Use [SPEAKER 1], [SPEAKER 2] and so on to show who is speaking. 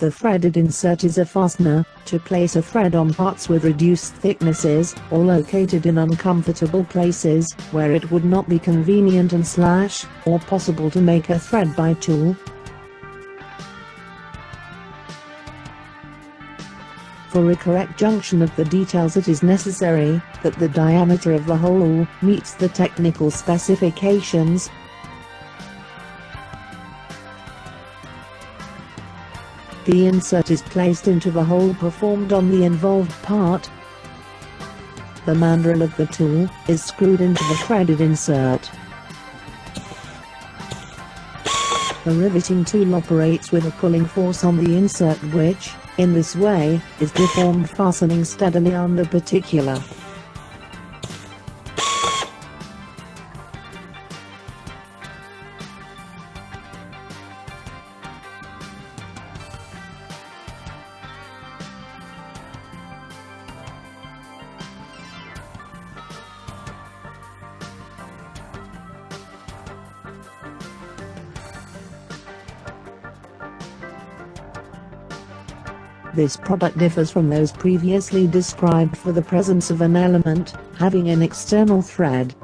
[SPEAKER 1] The threaded insert is a fastener to place a thread on parts with reduced thicknesses, or located in uncomfortable places, where it would not be convenient and / or possible to make a thread by tool. For a correct junction of the details, it is necessary that the diameter of the hole meets the technical specifications. The insert is placed into the hole performed on the involved part. The mandrel of the tool is screwed into the threaded insert. The riveting tool operates with a pulling force on the insert which, in this way, is deformed, fastening steadily on the particular. This product differs from those previously described for the presence of an element having an external thread,